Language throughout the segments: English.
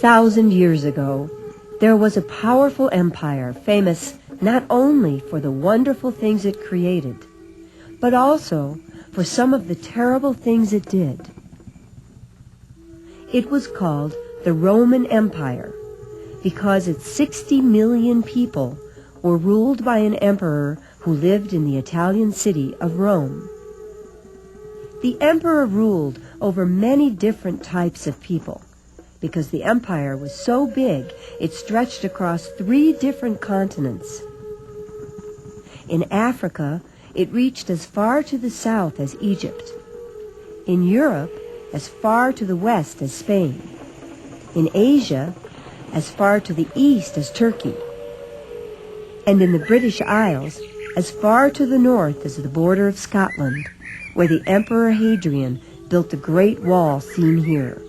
3,000 years ago, there was a powerful empire famous not only for the wonderful things it created, but also for some of the terrible things it did. It was called the Roman Empire because its 60 million people were ruled by an emperor who lived in the Italian city of Rome. The emperor ruled over many different types of people because the empire was so big it stretched across 3 different continents. In Africa, it reached as far to the south as Egypt. In Europe, as far to the west as Spain. In Asia, as far to the east as Turkey. And in the British Isles, as far to the north as the border of Scotland, where the Emperor Hadrian built the Great Wall seen here.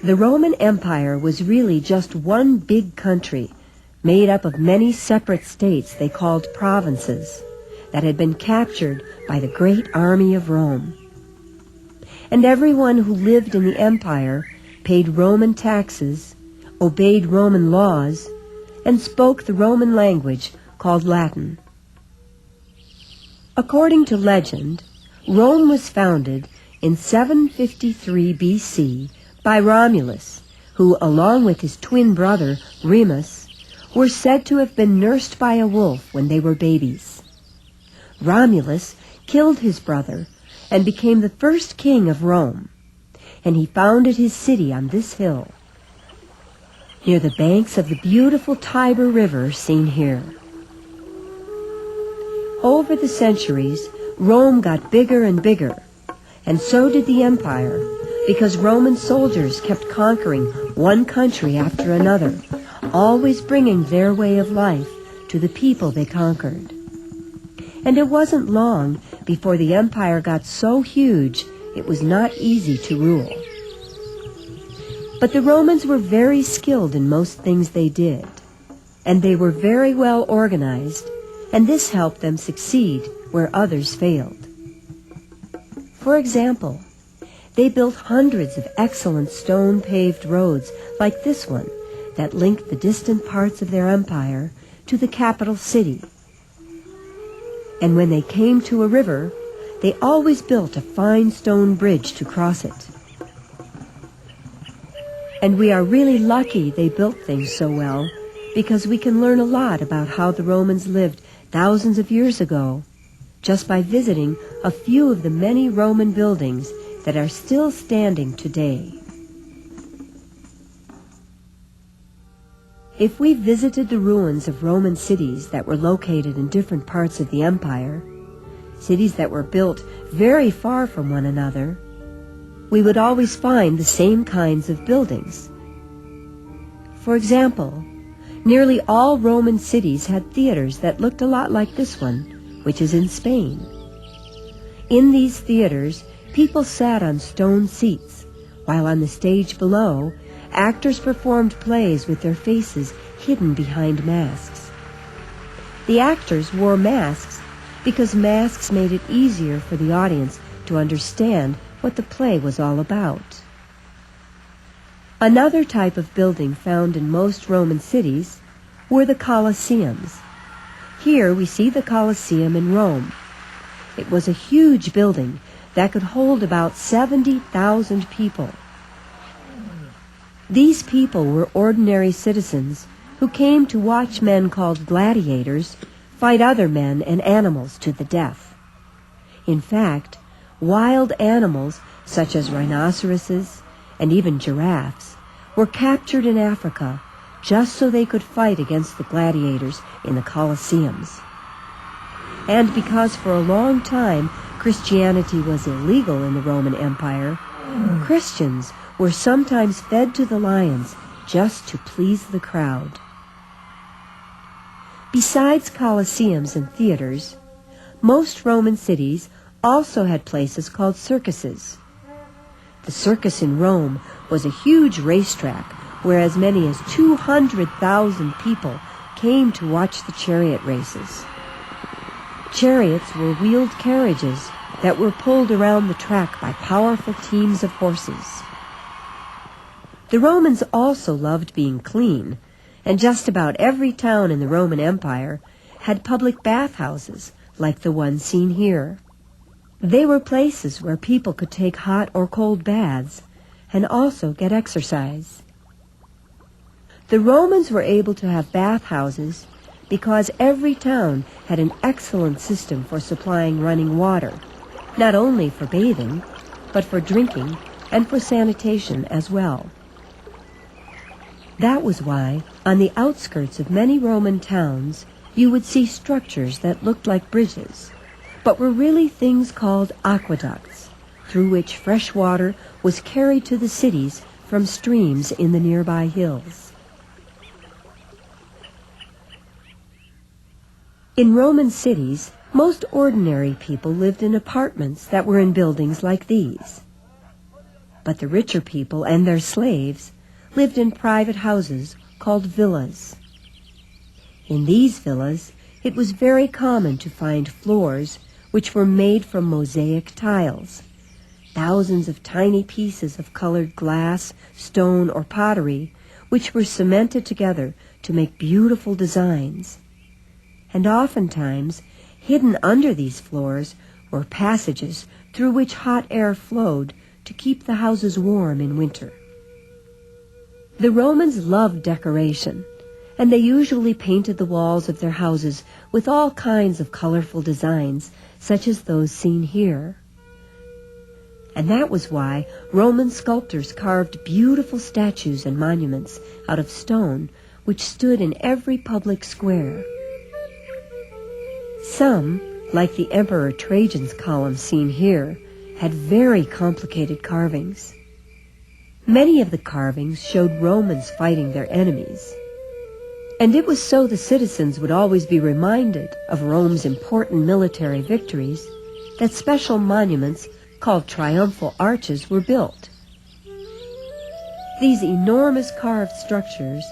The Roman Empire was really just one big country, made up of many separate states they called provinces, that had been captured by the great army of Rome. And everyone who lived in the empire paid Roman taxes, obeyed Roman laws, and spoke the Roman language called Latin. According to legend, Rome was founded in 753 B.C. by Romulus, who, along with his twin brother, Remus, were said to have been nursed by a wolf when they were babies. Romulus killed his brother and became the first king of Rome, and he founded his city on this hill, near the banks of the beautiful Tiber River seen here. Over the centuries, Rome got bigger and bigger, and so did the empire, because Roman soldiers kept conquering one country after another, always bringing their way of life to the people they conquered. And it wasn't long before the empire got so huge it was not easy to rule. But the Romans were very skilled in most things they did, and they were very well organized, and this helped them succeed where others failed. For example, they built hundreds of excellent stone-paved roads like this one that linked the distant parts of their empire to the capital city. And when they came to a river, they always built a fine stone bridge to cross it. And we are really lucky they built things so well, because we can learn a lot about how the Romans lived thousands of years ago, just by visiting a few of the many Roman buildings that are still standing today. If we visited the ruins of Roman cities that were located in different parts of the empire, cities that were built very far from one another, we would always find the same kinds of buildings. For example, nearly all Roman cities had theaters that looked a lot like this one, which is in Spain. In these theaters, people sat on stone seats, while on the stage below, actors performed plays with their faces hidden behind masks. The actors wore masks because masks made it easier for the audience to understand what the play was all about. Another type of building found in most Roman cities were the Colosseums. Here we see the Colosseum in Rome. It was a huge building that could hold about 70,000 people. These people were ordinary citizens who came to watch men called gladiators fight other men and animals to the death. In fact, wild animals such as rhinoceroses and even giraffes were captured in Africa just so they could fight against the gladiators in the Colosseums. And because for a long time Christianity was illegal in the Roman Empire, Christians were sometimes fed to the lions just to please the crowd. Besides Colosseums and theaters, most Roman cities also had places called circuses. The circus in Rome was a huge racetrack where as many as 200,000 people came to watch the chariot races. Chariots were wheeled carriages that were pulled around the track by powerful teams of horses. The Romans also loved being clean, and just about every town in the Roman Empire had public bathhouses like the one seen here. They were places where people could take hot or cold baths and also get exercise. The Romans were able to have bathhouses because every town had an excellent system for supplying running water, not only for bathing, but for drinking and for sanitation as well. That was why, on the outskirts of many Roman towns, you would see structures that looked like bridges, but were really things called aqueducts, through which fresh water was carried to the cities from streams in the nearby hills. In Roman cities, most ordinary people lived in apartments that were in buildings like these. But the richer people and their slaves lived in private houses called villas. In these villas, it was very common to find floors which were made from mosaic tiles, thousands of tiny pieces of colored glass, stone, or pottery, which were cemented together to make beautiful designs. And oftentimes, hidden under these floors were passages through which hot air flowed to keep the houses warm in winter. The Romans loved decoration, and they usually painted the walls of their houses with all kinds of colorful designs, such as those seen here. And that was why Roman sculptors carved beautiful statues and monuments out of stone, which stood in every public square. Some, like the Emperor Trajan's column seen here, had very complicated carvings. Many of the carvings showed Romans fighting their enemies. And it was so the citizens would always be reminded of Rome's important military victories that special monuments called triumphal arches were built. These enormous carved structures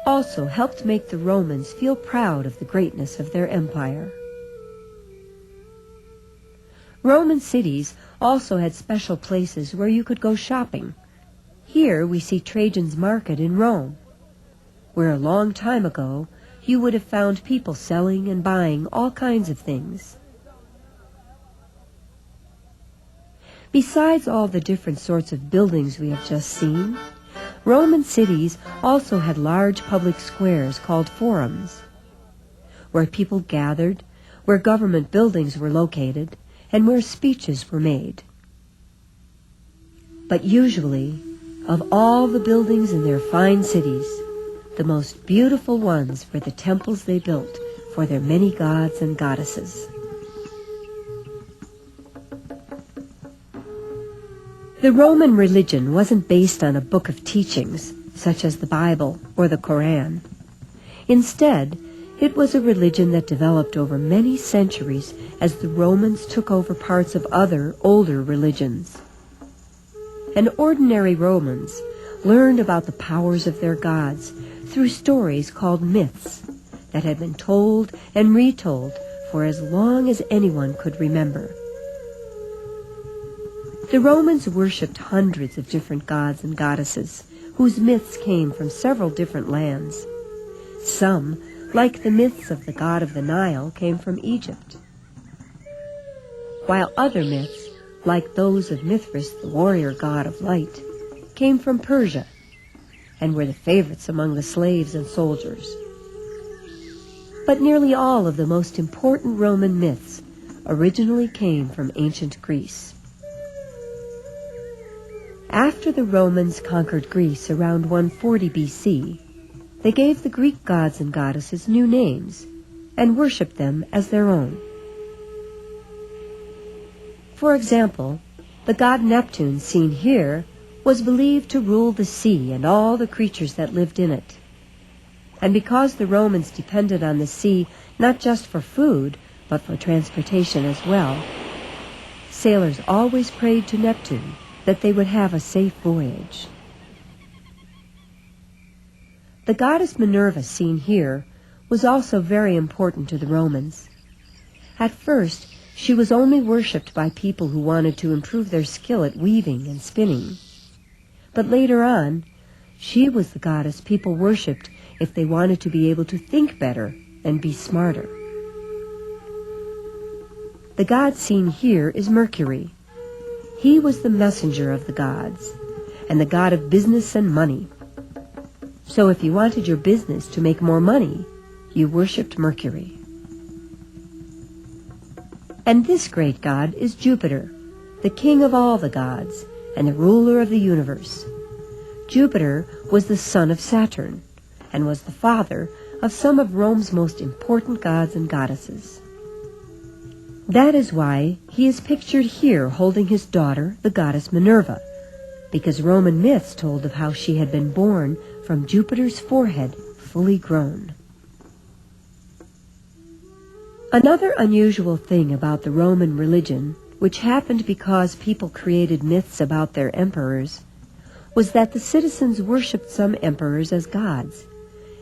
also helped make the Romans feel proud of the greatness of their empire. Roman cities also had special places where you could go shopping. Here we see Trajan's market in Rome, where a long time ago you would have found people selling and buying all kinds of things. Besides all the different sorts of buildings we have just seen, Roman cities also had large public squares called forums, where people gathered, where government buildings were located, and where speeches were made. But usually, of all the buildings in their fine cities, the most beautiful ones were the temples they built for their many gods and goddesses. The Roman religion wasn't based on a book of teachings, such as the Bible or the Koran. Instead, it was a religion that developed over many centuries as the Romans took over parts of other, older religions. And ordinary Romans learned about the powers of their gods through stories called myths that had been told and retold for as long as anyone could remember. The Romans worshipped hundreds of different gods and goddesses, whose myths came from several different lands. Some, like the myths of the god of the Nile, came from Egypt, while other myths, like those of Mithras, the warrior god of light, came from Persia and were the favorites among the slaves and soldiers. But nearly all of the most important Roman myths originally came from ancient Greece. After the Romans conquered Greece around 140 BC, they gave the Greek gods and goddesses new names and worshipped them as their own. For example, the god Neptune seen here was believed to rule the sea and all the creatures that lived in it. And because the Romans depended on the sea not just for food, but for transportation as well, sailors always prayed to Neptune that they would have a safe voyage. The goddess Minerva seen here was also very important to the Romans. At first, she was only worshipped by people who wanted to improve their skill at weaving and spinning. But later on, She was the goddess people worshipped if they wanted to be able to think better and be smarter. The god seen here is Mercury. He was the messenger of the gods, and the god of business and money. So if you wanted your business to make more money, you worshipped Mercury. And this great god is Jupiter, the king of all the gods, and the ruler of the universe. Jupiter was the son of Saturn, and was the father of some of Rome's most important gods and goddesses. That is why he is pictured here holding his daughter, the goddess Minerva, because Roman myths told of how she had been born from Jupiter's forehead fully grown. Another unusual thing about the Roman religion, which happened because people created myths about their emperors, was that the citizens worshipped some emperors as gods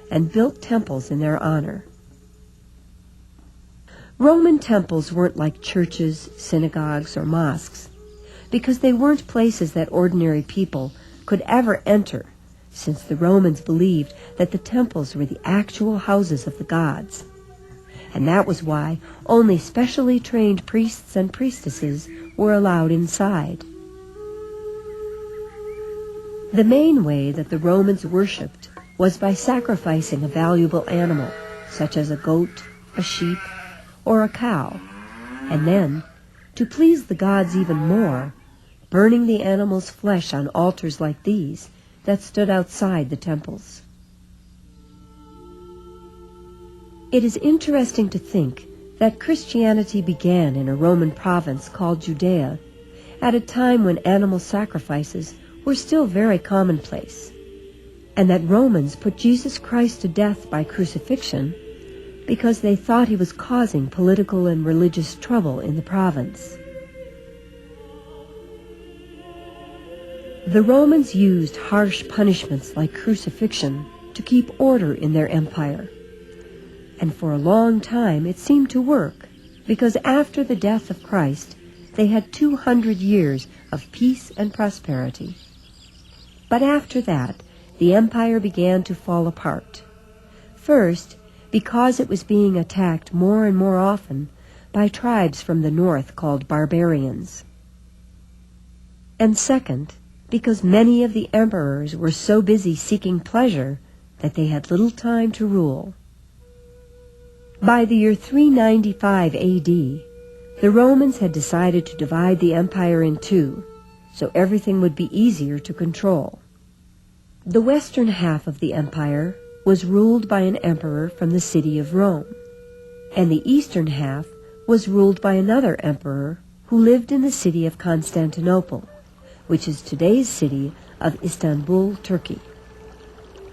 and built temples in their honor. Roman temples weren't like churches, synagogues, or mosques, because they weren't places that ordinary people could ever enter, since the Romans believed that the temples were the actual houses of the gods. And that was why only specially trained priests and priestesses were allowed inside. The main way that the Romans worshipped was by sacrificing a valuable animal, such as a goat, a sheep, or a cow, and then, to please the gods even more, burning the animal's flesh on altars like these that stood outside the temples. It is interesting to think that Christianity began in a Roman province called Judea at a time when animal sacrifices were still very commonplace, and that Romans put Jesus Christ to death by crucifixion because they thought he was causing political and religious trouble in the province. The Romans used harsh punishments like crucifixion to keep order in their empire. And for a long time it seemed to work, because after the death of Christ, they had 200 years of peace and prosperity. But after that, the empire began to fall apart. First, because it was being attacked more and more often by tribes from the north called barbarians. And second, because many of the emperors were so busy seeking pleasure that they had little time to rule. By the year 395 A.D., the Romans had decided to divide the empire in two, so everything would be easier to control. The western half of the empire was ruled by an emperor from the city of Rome, and the eastern half was ruled by another emperor who lived in the city of Constantinople, which is today's city of Istanbul, Turkey.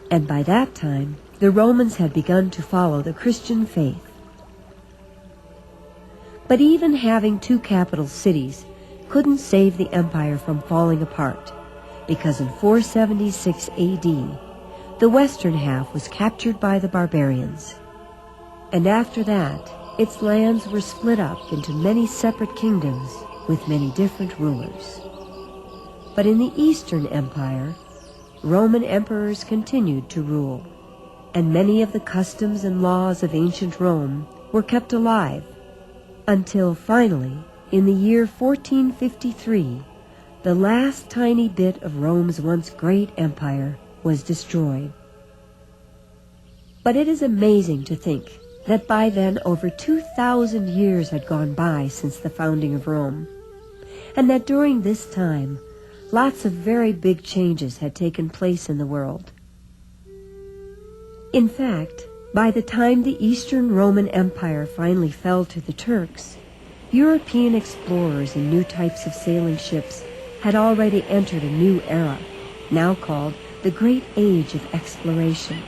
And by that time, the Romans had begun to follow the Christian faith. But even having two capital cities couldn't save the empire from falling apart, because in 476 A.D., the western half was captured by the barbarians. And after that, its lands were split up into many separate kingdoms with many different rulers. But in the Eastern Empire, Roman emperors continued to rule, and many of the customs and laws of ancient Rome were kept alive, until finally, in the year 1453, the last tiny bit of Rome's once great empire was destroyed. But it is amazing to think that by then over 2,000 years had gone by since the founding of Rome, and that during this time, lots of very big changes had taken place in the world. In fact, by the time the Eastern Roman Empire finally fell to the Turks, European explorers in new types of sailing ships had already entered a new era, now called the Great Age of Exploration.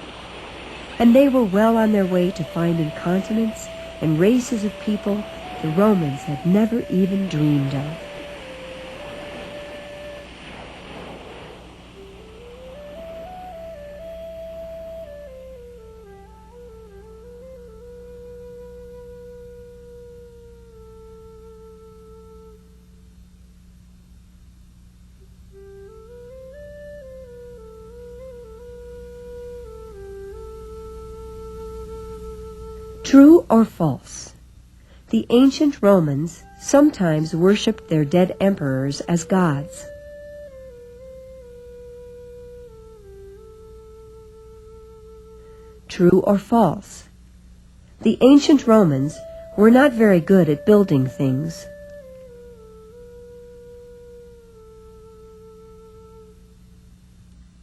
And they were well on their way to finding continents and races of people the Romans had never even dreamed of. True or false? The ancient Romans sometimes worshipped their dead emperors as gods. True or false? The ancient Romans were not very good at building things.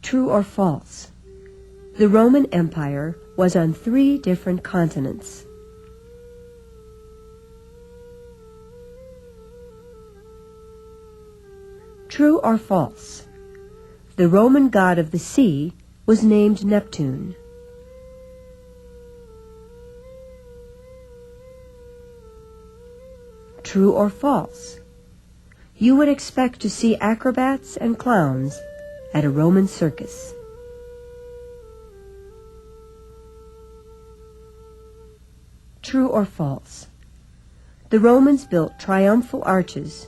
True or false? The Roman Empire was on 3 different continents. True or false? The Roman god of the sea was named Neptune. True or false? You would expect to see acrobats and clowns at a Roman circus. True or false? The Romans built triumphal arches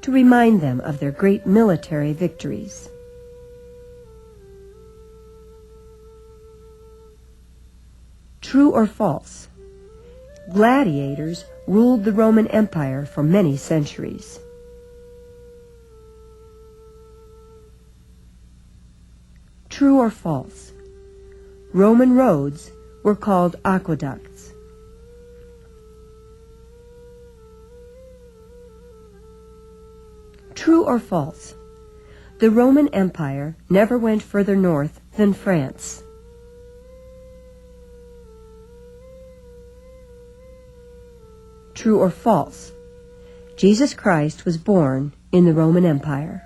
to remind them of their great military victories. True or false? Gladiators ruled the Roman Empire for many centuries. True or false? Roman roads were called aqueducts. True or false? The Roman Empire never went further north than France. True or false? Jesus Christ was born in the Roman Empire.